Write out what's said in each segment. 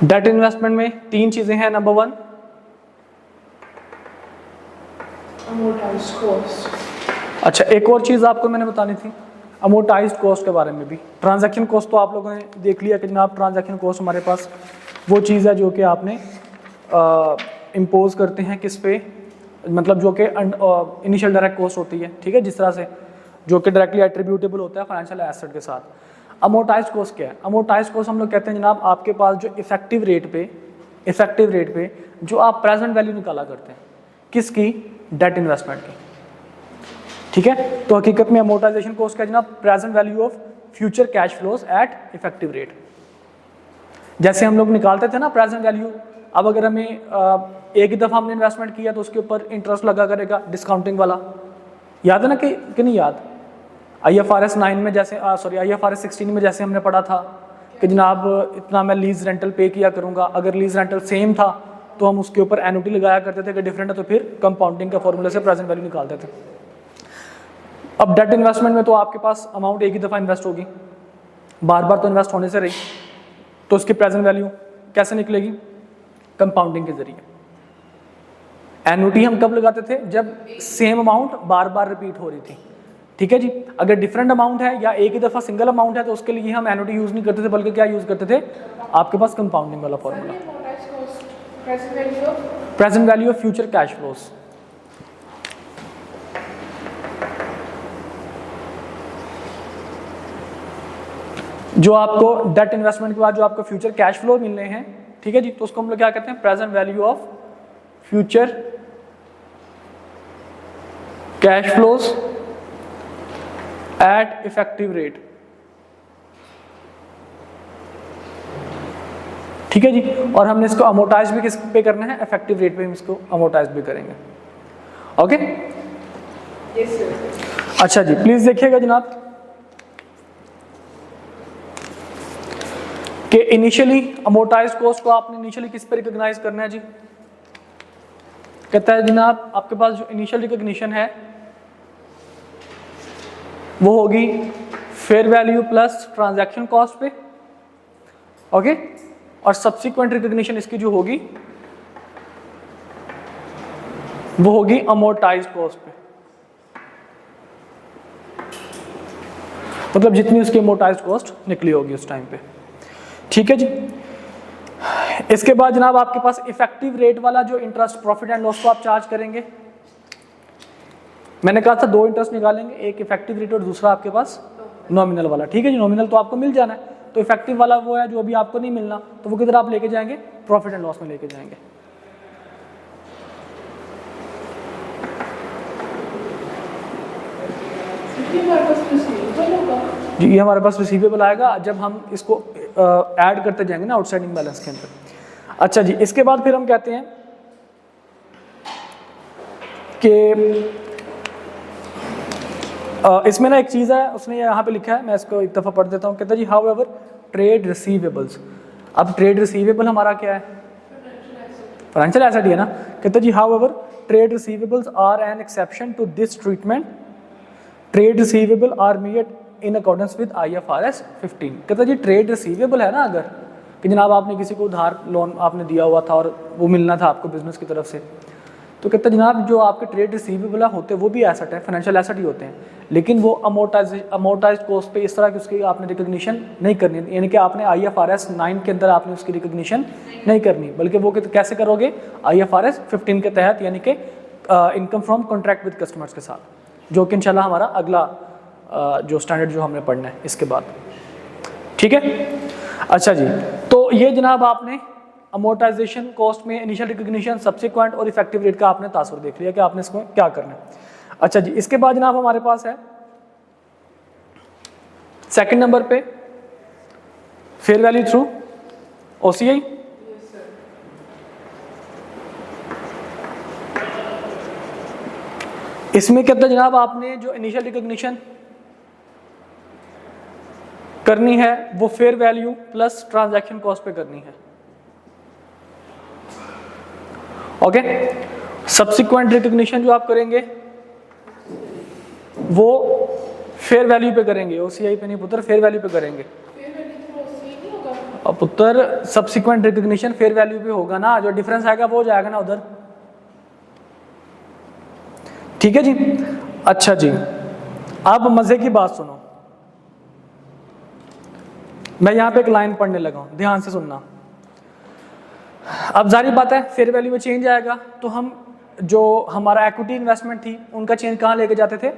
Date investment में तीन चीजें हैं। Number one, amortized cost. अच्छा एक और चीज आपको मैंने बतानी थी, अमोर्टाइज्ड कॉस्ट के बारे में भी। ट्रांजैक्शन कॉस्ट तो आप लोगों ने देख लिया कि जनाब ट्रांजैक्शन कॉस्ट हमारे पास वो चीज़ है जो कि आपने इम्पोज करते हैं किस पे, मतलब जो कि इनिशियल डायरेक्ट कॉस्ट होती है, ठीक है, जिस तरह से जो कि डायरेक्टली एट्रीब्यूटेबल होता है फाइनेंशियल एसेट के साथ। अमोर्टाइज्ड कॉस्ट क्या है? अमोर्टाइज्ड कॉस्ट हम लोग कहते हैं जनाब आपके पास जो इफेक्टिव रेट पे जो आप प्रेजेंट वैल्यू निकाला करते हैं, किसकी? डेट इन्वेस्टमेंट की, ठीक है। तो हकीकत में अमोर्टाइजेशन कॉस्ट क्या है जनाब? Present value of future cash flows at effective rate. जैसे हम लोग निकालते थे ना प्रेजेंट वैल्यू, अब अगर हमें एक ही दफ़ा हमने इन्वेस्टमेंट किया तो उसके ऊपर इंटरेस्ट लगा करेगा डिस्काउंटिंग वाला, याद है ना कि नहीं याद? IFRS 9 में जैसे IFRS 16 में जैसे हमने पढ़ा था कि जनाब इतना मैं लीज रेंटल पे किया करूँगा, अगर लीज रेंटल सेम था तो हम उसके ऊपर एन्युटी लगाया करते थे, कि डिफरेंट है तो फिर कंपाउंडिंग का फॉर्मूले से प्रेजेंट वैल्यू निकालते थे। अब डेट इन्वेस्टमेंट में तो आपके पास अमाउंट एक ही दफ़ा इन्वेस्ट होगी, बार बार तो इन्वेस्ट होने से रही, तो उसकी प्रेजेंट वैल्यू कैसे निकलेगी? कंपाउंडिंग के जरिए। एन्युटी हम कब लगाते थे? जब सेम अमाउंट बार बार रिपीट हो रही थी, ठीक है जी। अगर डिफरेंट अमाउंट है या एक ही दफ़ा सिंगल अमाउंट है तो उसके लिए हम एन्युटी यूज़ नहीं करते थे, बल्कि क्या यूज़ करते थे? आपके पास कंपाउंडिंग वाला formula, Amortized cost, present value of present value of future cash flows. जो आपको डेट इन्वेस्टमेंट के बाद जो आपको फ्यूचर कैश फ्लो मिलने हैं, ठीक है जी, तो उसको हम लोग क्या कहते हैं? Present value of future cash flows at effective rate, ठीक है जी। और हमने इसको अमोर्टाइज भी किस पे करना है? इफेक्टिव रेट पे हम इसको अमोर्टाइज भी करेंगे। Okay yes sir. अच्छा जी, प्लीज देखिएगा जनाब कि इनिशियली अमोर्टाइज्ड कॉस्ट को आपने इनिशियली किस पे रिकॉग्नाइज करना है जी? कहता है जनाब आपके पास जो इनिशियल रिकॉग्निशन है वो होगी fair value plus transaction cost पे, ओके। और सब्सिक्वेंट रिकॉग्निशन इसकी जो होगी वो होगी अमोर्टाइज्ड कॉस्ट पे, मतलब जितनी उसकी अमोर्टाइज्ड कॉस्ट निकली होगी उस टाइम पे, ठीक है जी। इसके बाद जनाब आपके पास इफेक्टिव रेट वाला जो इंटरेस्ट प्रॉफिट एंड लॉस को आप चार्ज करेंगे। मैंने कहा था दो इंटरेस्ट निकालेंगे, एक इफेक्टिव रेट और दूसरा आपके पास नॉमिनल वाला, ठीक है जी। नॉमिनल तो आपको मिल जाना है, तो इफेक्टिव वाला वो है जो अभी आपको नहीं मिलना, तो वो किधर आप लेके जाएंगे? प्रॉफिट एंड लॉस में लेके जाएंगे। ये हमारे पास receivable होगा। जी ये हमारे पास रिसीवेबल आएगा जब हम इसको ऐड करते जाएंगे ना आउटस्टैंडिंग बैलेंस के अंदर। अच्छा जी, इसके बाद फिर हम कहते हैं कि इसमें ना एक चीज़ है, उसने यहाँ पे लिखा है, मैं इसको एक दफ़ा पढ़ देता हूँ। कहता है जी हाउ एवर ट्रेड रिसीवेबल्स। अब ट्रेड रिसीवेबल हमारा क्या है? फाइनेंशियल एसेट ही है ना। कहता है जी however trade receivables are an exception to this treatment. Trade receivable are made in accordance with IFRS 15। कहता है जी ट्रेड रिसीवेबल है ना, अगर कि जनाब आपने किसी को उधार लोन आपने दिया हुआ था और वो मिलना था आपको बिजनेस की तरफ से, तो कहता है जनाब जो आपके ट्रेड रिसीवेबल होते हैं वो भी एसेट है, फाइनेंशियल एसेट ही होते हैं, लेकिन वो अमोर्टाइज्ड कॉस्ट पे इस तरह की उसकी आपने रिकॉग्निशन नहीं करनी, यानी कि आपने IFRS 9 के अंदर आपने उसकी रिकॉग्निशन नहीं करनी, बल्कि वो कैसे करोगे? IFRS 15 के तहत, यानी कि income from contract with customers के साथ, जो कि इंशाल्लाह हमारा अगला जो स्टैंडर्ड जो हमने पढ़ना है इसके बाद, ठीक है। अच्छा जी, तो ये जनाब आपने अमोर्टाइजेशन कॉस्ट में इनिशियल रिकॉग्निशन, सब्सिक्वेंट और इफेक्टिव रेट का आपने तासुर देख लिया कि आपने इसको क्या करना है। अच्छा जी, इसके बाद जनाब हमारे पास है सेकंड नंबर पे फेयर वैल्यू थ्रू OCI। इसमें कहता है जनाब आपने जो इनिशियल रिकॉग्निशन करनी है वो fair value plus transaction cost पे करनी है, ओके। सब्सिक्वेंट रिकॉग्निशन जो आप करेंगे वो फेयर वैल्यू पे करेंगे, OCI पे नहीं पुत्र, फेयर वैल्यू पे करेंगे। Fair value through OCI नहीं होगा। अब पुत्र सब्सिक्वेंट रिकॉग्निशन फेयर वैल्यू पे होगा ना, जो डिफरेंस आएगा वो जाएगा ना उधर। ठीक है जी। अच्छा जी, अब मजे की बात सुनो, मैं यहां पे एक लाइन पढ़ने लगा हूं, ध्यान से सुनना। अब जारी बात है फेयर वैल्यू में चेंज आएगा तो हम जो हमारा इक्विटी इन्वेस्टमेंट थी उनका चेंज कहाँ लेके जाते थे,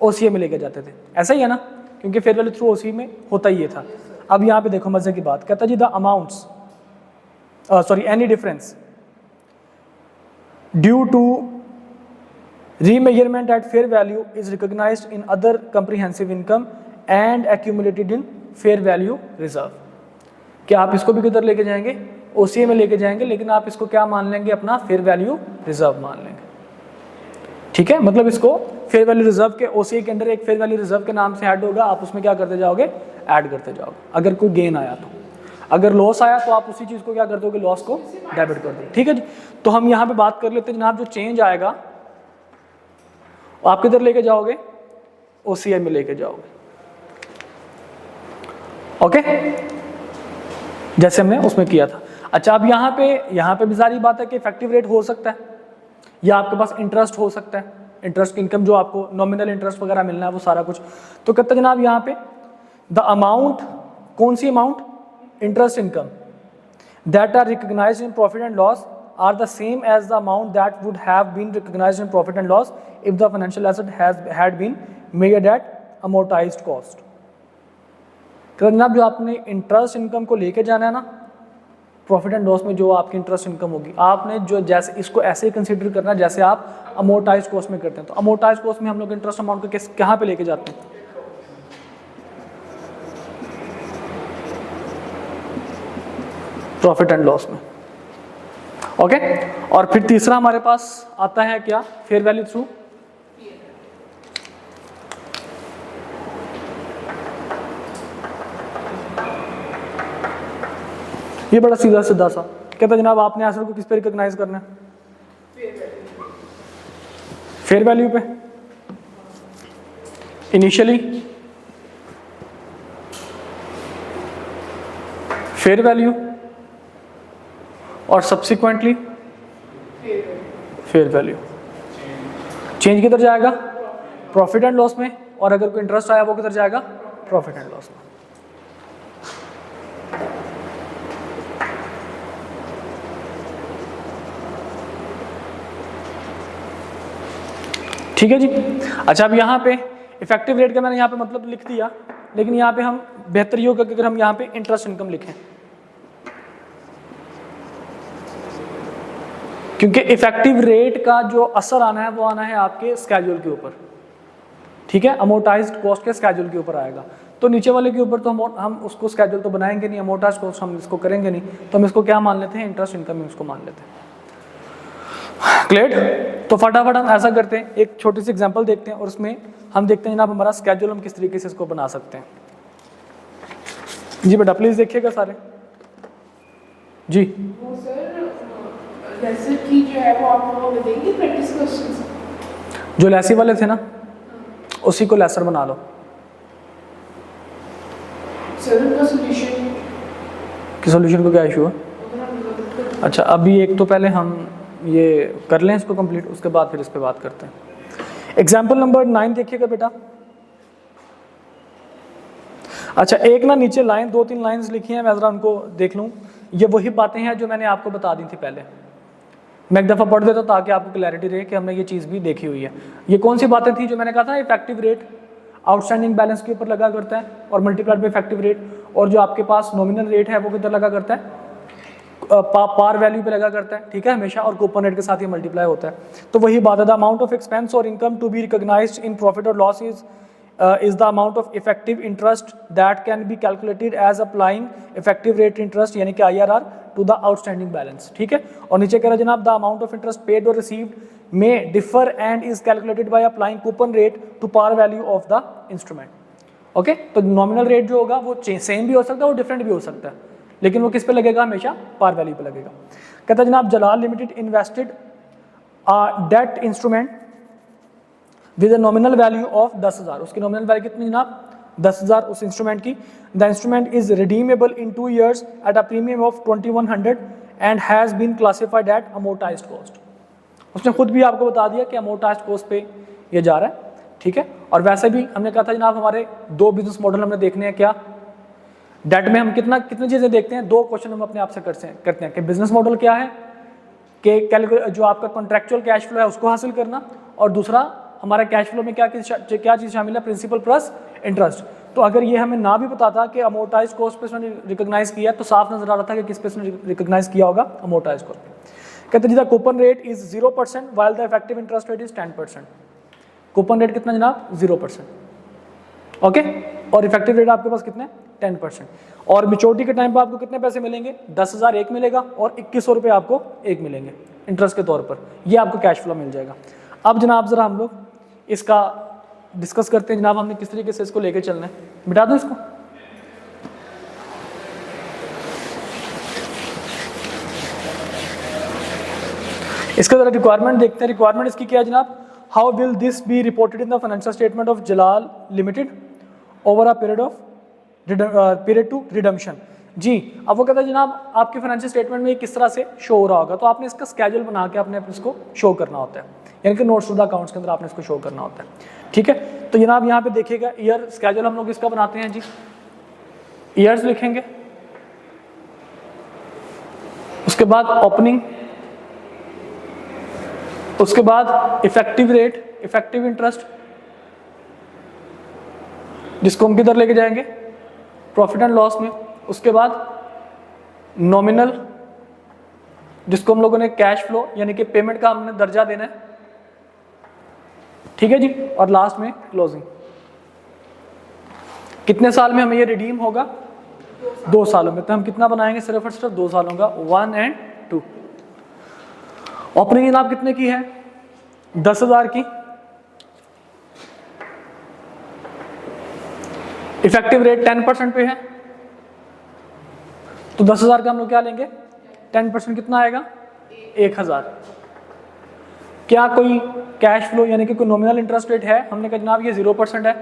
ओसीए में लेके जाते थे, ऐसा ही है ना, क्योंकि फेयर वैल्यू थ्रू ओसीए में होता ही ये था। अब यहाँ पे देखो मजे की बात, कहता जी the amounts sorry any difference due to remeasurement at fair value is recognised in other comprehensive income and accumulated in fair value reserve. क्या आप इसको भी किधर लेके जाएंगे, ओसीए में लेके जाएंगे, लेकिन आप इसको क्या मान लेंगे, अपना फेयर वैल्यू रिजर्व मान लेंगे। ठीक है, मतलब इसको फेयर वैल्यू रिजर्व के ओसीए के अंदर एक फेयर वैल्यू रिजर्व के नाम से ऐड होगा, आप उसमें क्या करते जाओगे, ऐड करते जाओगे। अगर कोई गेन आया तो, अगर लॉस आया तो आप उसी चीज को क्या कर दोगे, लॉस को डेबिट कर दोगे। ठीक है जी। तो हम यहाँ पे बात कर लेते हैं जनाब, जो चेंज आएगा आप किधर लेके जाओगे, ओसीआई में लेके जाओगे। ओके, जैसे हमने उसमें किया था। अच्छा, अब यहाँ पे भी सारी बात है कि इफेक्टिव रेट हो सकता है या आपके पास इंटरेस्ट हो सकता है, इंटरेस्ट इनकम जो आपको नॉमिनल इंटरेस्ट वगैरह मिलना है वो सारा कुछ। तो कहते हैं जनाब यहाँ पे द अमाउंट, कौन सी amount, interest income that are recognised in profit and loss are the same as the amount that would have been recognized in profit and loss if the financial asset had been measured at amortized cost। तो जनाब जो आपने interest income को लेके जाना है ना, profit and loss में जो आपकी इंटरेस्ट इनकम होगी, आपने जो जैसे इसको ऐसे ही कंसीडर करना है जैसे आप अमोर्टाइज कॉस्ट में करते हैं। तो अमोर्टाइज कॉस्ट में हम लोग इंटरेस्ट अमाउंट को कहाँ पे लेके जाते हैं, प्रॉफिट एंड लॉस में। ओके, और फिर तीसरा हमारे पास आता है क्या, फेयर वैल्यू थ्रू। ये बड़ा सीधा सीधा सा कहता है जनाब आपने एसेट को किस पे रिकॉग्नाइज करना है, फेयर वैल्यू पे इनिशियली, फेयर वैल्यू और सब्सिक्वेंटली फेयर वैल्यू। चेंज किधर जाएगा, प्रॉफिट एंड लॉस में, और अगर कोई इंटरेस्ट आया वो किधर जाएगा, प्रॉफिट एंड लॉस में। ठीक है जी। अच्छा, अब यहाँ पे इफेक्टिव रेट का मैंने यहाँ पे मतलब लिख दिया, लेकिन यहाँ पे हम बेहतर ये होगा कि अगर हम यहाँ पे इंटरेस्ट इनकम लिखें, क्योंकि इफेक्टिव रेट का जो असर आना है वो आना है आपके स्केड्यूल के ऊपर। ठीक है, अमोर्टाइज्ड कॉस्ट के स्केड्यूल के ऊपर आएगा। तो नीचे वाले के ऊपर तो हम उसको स्केड्यूल तो बनाएंगे नहीं, अमोर्टाइज्ड कॉस्ट हम इसको करेंगे नहीं, तो हम इसको क्या मान लेते हैं, इंटरेस्ट इनकम में उसको मान लेते हैं। क्लियर? तो फटाफट हम ऐसा करते हैं, एक छोटी सी एग्जांपल देखते हैं और उसमें हम देखते हैं जनाब हमारा स्केड्यूल हम किस तरीके से इसको बना सकते हैं। जी बेटा प्लीज देखिएगा सारे जी। वो सर लेसन की जो है वो आप लोगों को देंगे प्रैक्टिस क्वेश्चंस, जो लेसी वाले थे ना उसी को लेसर बना लो। सर उनका सॉल्यूशन कि सॉल्यूशन को क्या इशू है। अच्छा, अभी एक तो पहले हम ये कर लें इसको कंप्लीट, उसके बाद फिर इस पे बात करते हैं। एग्जाम्पल नंबर 9 देखिएगा बेटा। अच्छा, एक ना नीचे लाइन 2-3 लाइंस लिखी हैं, मैं जरा उनको देख लूँ। ये वही बातें हैं जो मैंने आपको बता दी थी पहले, मैं एक दफ़ा पढ़ देता हूँ ताकि आपको क्लैरिटी रहे कि हमने ये चीज़ भी देखी हुई है। ये कौन सी बातें थी जो मैंने कहा था, इफेक्टिव रेट आउटस्टैंडिंग बैलेंस के ऊपर लगा करता है और मल्टीप्लाइड बाय इफेक्टिव रेट, और जो आपके पास नॉमिनल रेट है वो किधर लगा करता है, पार वैल्यू पे लगा करता है। ठीक है, हमेशा, और कूपन रेट के साथ ये मल्टीप्लाई होता है। तो वही बात है, द अमाउंट ऑफ एक्सपेंस और income to be recognised in profit और loss is the amount of effective interest that can be calculated as applying effective rate interest यानी कि IRR to the outstanding balance। ठीक है, और नीचे कह रहा है जनाब the amount of interest paid or received may differ and is calculated by applying coupon rate to par value of the instrument। Okay, तो नॉमिनल रेट जो होगा वो सेम भी हो सकता है और डिफरेंट भी हो सकता है, लेकिन वो किस पे लगेगा, हमेशा पार वैल्यू पे लगेगा। कहता है जनाब Jalal limited invested debt instrument with a nominal value of 10,000। उसकी नॉमिनल वैल्यू कितनी जनाब, 10,000 उस इंस्ट्रूमेंट की। The instrument is redeemable in 2 years at a premium of 2100 and has been classified at amortised cost. उसने खुद भी आपको बता दिया कि अमोर्टाइज्ड कॉस्ट पे ये जा रहा है, ठीक है। और वैसे भी हमने कहा था जनाब हमारे 2 बिजनेस मॉडल हमने देखने हैं। क्या डेट में हम कितनी चीज़ें देखते हैं, 2 क्वेश्चन हम अपने आप से करते हैं कि बिजनेस मॉडल क्या है, कि जो आपका कॉन्ट्रेक्चुअल कैश फ्लो है उसको हासिल करना, और दूसरा हमारा कैश फ्लो में क्या चीज़ शामिल है, प्रिंसिपल प्लस इंटरेस्ट। तो अगर ये हमें ना भी पता था कि अमोर्टाइज कॉस्ट पे उसने रिकॉग्नाइज किया, तो साफ नजर आ रहा था कि किस पे उसने रिकॉग्नाइज किया होगा, अमोर्टाइज कॉस्ट पे। कहते हैं coupon rate is 0% while the effective interest rate is 10%। Coupon rate कितना जनाब, 0%, ओके। और इफेक्टिव रेट आपके पास कितने, 10%। और मेच्योरिटी के टाइम पर आपको कितने पैसे मिलेंगे, 10,000 एक मिलेगा और 2100 रुपये आपको एक मिलेंगे इंटरेस्ट के तौर पर। ये आपको कैश फ्लो मिल जाएगा। अब जनाब ज़रा हम लोग इसका डिस्कस करते हैं जनाब, हमने किस तरीके से इसको लेके चलना है। मिटा दो इसको। इसका जरा रिक्वायरमेंट देखते हैं। रिक्वायरमेंट इसकी क्या है जनाब, how will this be reported in the financial statement of Jalal limited over a period to redemption. जी, अब वो कहता है जनाब आपके फाइनेंशियल स्टेटमेंट में किस तरह से शो हो रहा होगा, तो आपने इसका स्केड्यूल बना के आपने इसको शो करना होता है, यानी कि नोट्स टू द अकाउंट्स के अंदर आपने इसको शो करना होता है, ठीक है। तो जनाब यहाँ पे देखिएगा ईयर स्केड्यूल हम लोग इसका बनाते हैं जी, ईयर्स लिखेंगे, उसके बाद ओपनिंग, उसके बाद इफेक्टिव रेट, इफेक्टिव इंटरेस्ट जिसको हम किधर लेके जाएंगे, प्रॉफिट एंड लॉस में, उसके बाद नॉमिनल जिसको हम लोगों ने कैश फ्लो यानी कि पेमेंट का हमने दर्जा देना है, ठीक है जी, और लास्ट में क्लोजिंग। कितने साल में हमें ये रिडीम होगा, 2 सालों में। तो हम कितना बनाएंगे, सिर्फ और सिर्फ 2 सालों का, 1 और 2। ओपनिंग जनाब कितने की है, 10,000 की। इफेक्टिव रेट 10% पे है, तो 10,000 का हम लोग क्या लेंगे, 10% कितना आएगा, 1,000। क्या कोई कैश फ्लो यानी कि कोई नॉमिनल इंटरेस्ट रेट है, हमने कहा जनाब ये 0% है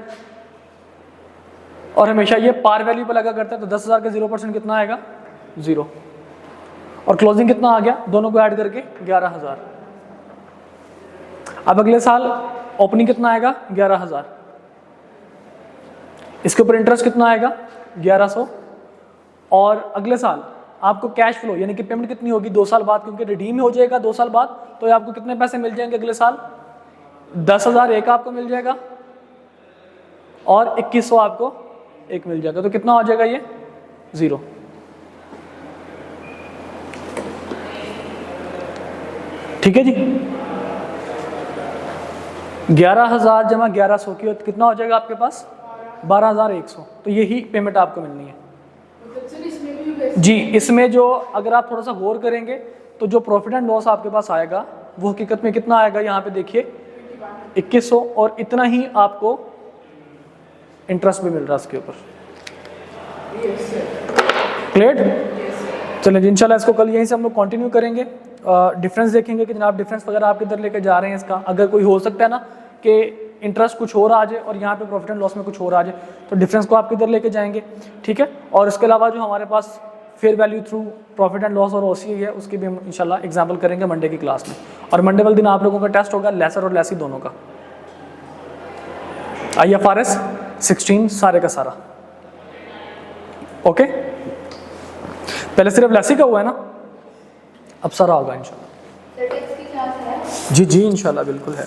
और हमेशा ये पार वैल्यू पे लगा करता है, तो 10,000 का 0% कितना आएगा, 0। और क्लोजिंग कितना आ गया, दोनों को ऐड करके 11,000। अब अगले साल ओपनिंग कितना आएगा, 11,000। इसके ऊपर इंटरेस्ट कितना आएगा, 1100। और अगले साल आपको कैश फ्लो यानी कि पेमेंट कितनी होगी, 2 साल बाद, क्योंकि रिडीम हो जाएगा 2 साल बाद, तो आपको कितने पैसे मिल जाएंगे अगले साल, 10,000 एक आपको मिल जाएगा और 2100 आपको एक मिल जाएगा। तो कितना हो जाएगा ये, 0। ठीक है जी, 11,000 जमा 1100 की कितना हो जाएगा आपके पास, 12,100। तो यही पेमेंट आपको मिलनी है जी। इसमें जो अगर आप थोड़ा सा गौर करेंगे तो जो प्रॉफिट एंड लॉस आपके पास आएगा वो हकीकत में कितना आएगा, यहाँ पे देखिए 2100, और इतना ही आपको इंटरेस्ट भी मिल रहा है इसके ऊपर। क्लियर? चलिए इंशाल्लाह इसको कल यहीं से हम लोग कंटिन्यू करेंगे। डिफरेंस देखेंगे कि जनाब डिफरेंस वगैरह आप किधर लेके जा रहे हैं इसका। अगर कोई हो सकता है ना कि इंटरेस्ट कुछ और आ जाए और यहाँ पे प्रॉफिट एंड लॉस में कुछ और आ जाए, तो डिफरेंस को आप किधर लेके जाएंगे, ठीक है। और इसके अलावा जो हमारे पास fair value through profit and loss और ओसीआई है, उसकी भी हम इंशाल्लाह एग्जाम्पल करेंगे मंडे की क्लास में। और मंडे वाले दिन आप लोगों का टेस्ट होगा लेसर और लेसी दोनों का, IFRS 16 सारे का सारा। ओके, पहले सिर्फ लेसी का हुआ है ना, अब सारा होगा इंशाल्लाह। जी जी इंशाल्लाह बिल्कुल है।